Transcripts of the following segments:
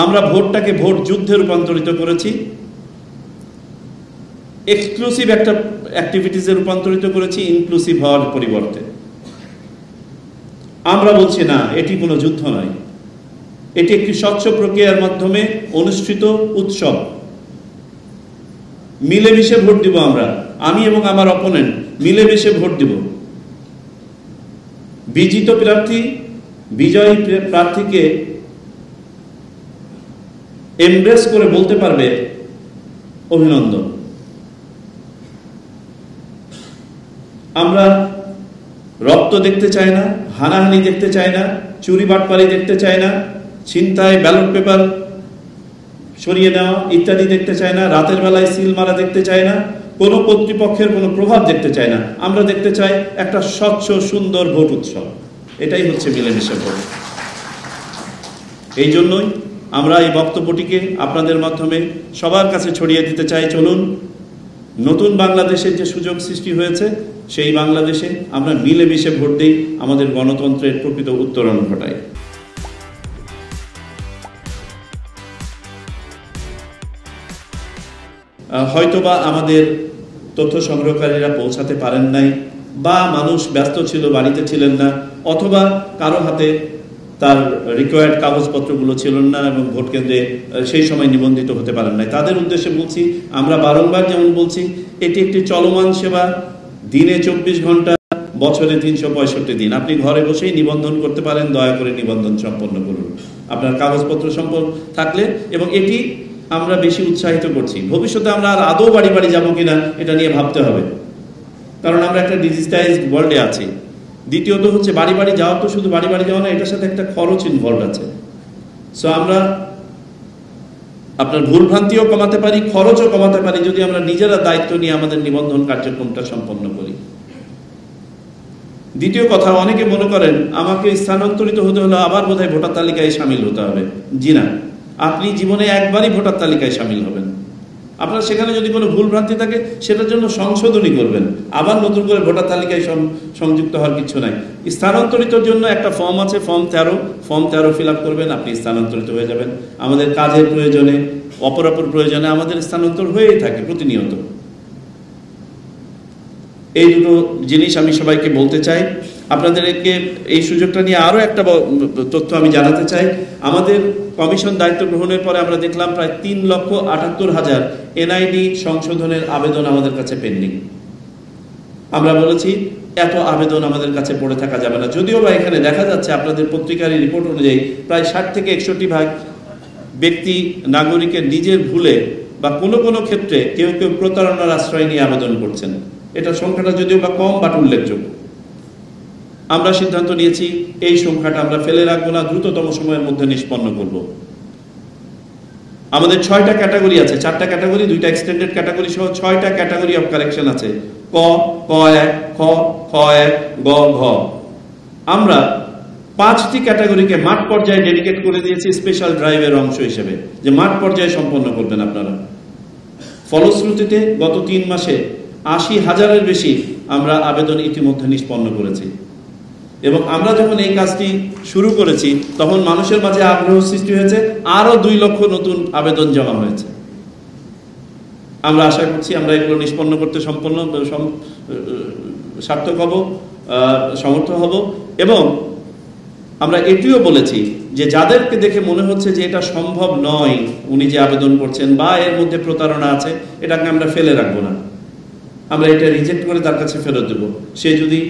আমরা ভোটটাকে ভোট যুদ্ধে রূপান্তরিত করেছি, এক্সক্লুসিভ একটা অ্যাক্টিভিটিসে রূপান্তরিত করেছি ইনক্লুসিভ হওয়ার পরিবর্তে। আমরা বলছি না, এটি কোনো যুদ্ধ নয়, এটি একটি স্বচ্ছ প্রক্রিয়ার মাধ্যমে অনুষ্ঠিত উৎসব। মিলেমিশে ভোট দিব আমরা, আমি এবং আমার অপোনেন্ট মিলেমিশে ভোট দিব। বিজিত প্রার্থী বিজয়ী প্রার্থীকে এমব্রেস করে বলতে পারবে অভিনন্দন। আমরা রক্ত দেখতে চাই না, হানাহানি দেখতে চাই না, চুরি বাটপারি দেখতে চাই না, ছিনতাই, ব্যালট পেপার সরিয়ে নেওয়া ইত্যাদি দেখতে চাই না, রাতের বেলায় সিল মারা দেখতে চাই না, কোনো কর্তৃপক্ষের কোনো প্রভাব দেখতে চাই না। আমরা দেখতে চাই একটা স্বচ্ছ সুন্দর ভোট উৎসব। এটাই হচ্ছে মিলেমিশে ভোট। এই জন্যই আমরা এই বক্তব্যটিকে আপনাদের মাধ্যমে সবার কাছে ছড়িয়ে দিতে চাই। চলুন, নতুন বাংলাদেশের যে সুযোগ সৃষ্টি হয়েছে, সেই বাংলাদেশে আমরা মিলেমিশে ভোট দিই, আমাদের গণতন্ত্রের প্রকৃত উত্তরণ ঘটাই। হয়তোবা আমাদের তথ্য সংগ্রহকারীরা পৌঁছাতে পারেন নাই, বা মানুষ ব্যস্ত ছিল, বাড়িতে ছিলেন না, অথবা কারো হাতে তার রিকোয়ার্ড কাগজপত্রগুলো ছিল না এবং ভোট কেন্দ্রে সেই সময় নিবন্ধিত হতে পারেন নাই। তাদের উদ্দেশ্যে বলছি, আমরা বারংবার যেমন বলছি, এটি একটি চলমান সেবা। দিনে 24 ঘন্টা, বছরে 365 দিন আপনি ঘরে বসেই নিবন্ধন করতে পারেন। দয়া করে নিবন্ধন সম্পন্ন করুন আপনার কাগজপত্র সম্পন্ন থাকলে। এবং এটি আমরা বেশি উৎসাহিত করছি। ভবিষ্যতে আমরা আর আদৌ বাড়ি বাড়ি যাবো কিনা এটা নিয়ে ভাবতে হবে, কারণ আমরা একটা ডিজিটাইজড ওয়ার্ল্ডে আছি। দ্বিতীয়ত হচ্ছে, বাড়ি বাড়ি যাওয়া তো শুধু বাড়ি বাড়ি যাওয়া না, এটার সাথে একটা খরচ ইনভলভ আছে। সো আমরা আপনার ভুলভ্রান্তিও কমাতে পারি, খরচও কমাতে পারি যদি আমরা নিজেরা দায়িত্ব নিয়ে আমাদের নিবন্ধন কার্যক্রমটা সম্পন্ন করি। দ্বিতীয় কথা, অনেকে মনে করেন আমাকে স্থানান্তরিত হতে হলে আবার বোধহয় ভোটার তালিকায় সামিল হতে হবে। জি না, আপনি জীবনে একবারই ভোটার তালিকায় সামিল হবেন। আপনার সেখানে যদি কোনো ভুল ভ্রান্তি থাকে সেটার জন্য সংশোধনী করবেন, আবার নতুন করে ভোটার তালিকায় সংযুক্ত হওয়ার কিছু নাই। স্থানান্তরিতর জন্য একটা ফর্ম আছে, ফর্ম 13 ফিল আপ করবেন, আপনি স্থানান্তরিত হয়ে যাবেন। আমাদের কাজের প্রয়োজনে, অপরাপর প্রয়োজনে আমাদের স্থানান্তর হয়েই থাকে প্রতিনিয়ত। এই দুটো জিনিস আমি সবাইকে বলতে চাই। আপনাদেরকে এই সুযোগটা নিয়ে আরও একটা তথ্য আমি জানাতে চাই। আমাদের কমিশন দায়িত্ব গ্রহণের পরে আমরা দেখলাম প্রায় 3,78,000 এনআইডি সংশোধনের আবেদন আমাদের কাছে পেন্ডিং। আমরা বলেছি এত আবেদন আমাদের কাছে পড়ে থাকা যাবে না। যদিও বা এখানে দেখা যাচ্ছে আপনাদের পত্রিকার রিপোর্ট অনুযায়ী প্রায় 60 থেকে 61% ব্যক্তি নাগরিকের নিজের ভুলে বা কোনো কোনো ক্ষেত্রে কেউ কেউ প্রতারণার আশ্রয় নিয়ে আবেদন করছেন। এটা সংখ্যাটা যদিও বা কম বাট উল্লেখযোগ্য। আমরা সিদ্ধান্ত নিয়েছি এই সংখ্যাটা আমরা ফেলে রাখবো না, দ্রুততম সময়ের মধ্যে নিষ্পন্ন করব। আমাদের 6টা ক্যাটাগরি আছে, 4টা ক্যাটাগরি, 2টা এক্সটেন্ডেড ক্যাটাগরি সহ 6টা ক্যাটাগরি অফ কারেকশন আছে। ক, ক1, খ, খ1, গ, ঘ। আমরা 5টি ক্যাটাগরিকে মাঠ পর্যায়ে ডেডিকেট করে দিয়েছি স্পেশাল ড্রাইভের অংশ হিসেবে, যে মাঠ পর্যায়ে সম্পন্ন করবেন আপনারা। ফলশ্রুতিতে গত 3 মাসে 80,000-এর বেশি আমরা আবেদন ইতিমধ্যে নিষ্পন্ন করেছি। এবং আমরা যখন এই কাজটি শুরু করেছি তখন মানুষের মাঝে আগ্রহ সৃষ্টি হয়েছে, আরো 2 লক্ষ নতুন আবেদন জমা হয়েছে। আমরা আশা করছি আমরা এগুলো নিষ্পন্ন করতে সম্পূর্ণ সার্থক হব, সমর্থ হব। এবং আমরা এটিও বলেছি যে যাদেরকে দেখে মনে হচ্ছে যে এটা সম্ভব নয়, উনি যে আবেদন করছেন বা এর মধ্যে প্রতারণা আছে, এটাকে আমরা ফেলে রাখবো না। আমরা এটা রিজেক্ট করে তার কাছে ফেরত দেব। সে যদি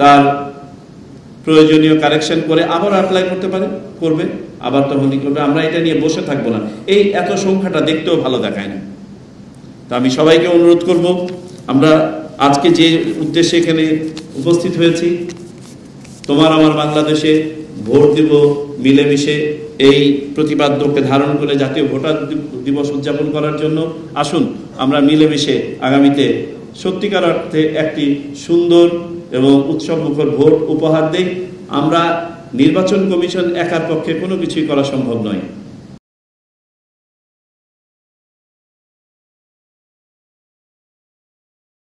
তার প্রয়োজনীয় কারেকশন করে আবার অ্যাপ্লাই করতে পারে, করবে, আবার তখনই করবে। আমরা এটা নিয়ে বসে থাকবো না। এই এত সংখ্যাটা দেখতেও ভালো দেখায় না। তো আমি সবাইকে অনুরোধ করব, আমরা আজকে যে উদ্দেশ্যে এখানে উপস্থিত হয়েছি, তোমার আমার বাংলাদেশে ভোট দিব মিলেমিশে, এই প্রতিপাদ্যকে ধারণ করে জাতীয় ভোটার দিবস উদযাপন করার জন্য আসুন আমরা মিলেমিশে আগামীতে সত্যিকার অর্থে একটি সুন্দর এবং উৎসবমুখর ভোট উপহার দেই। আমরা নির্বাচন কমিশন একার পক্ষে কোনো কিছুই করা সম্ভব নয়।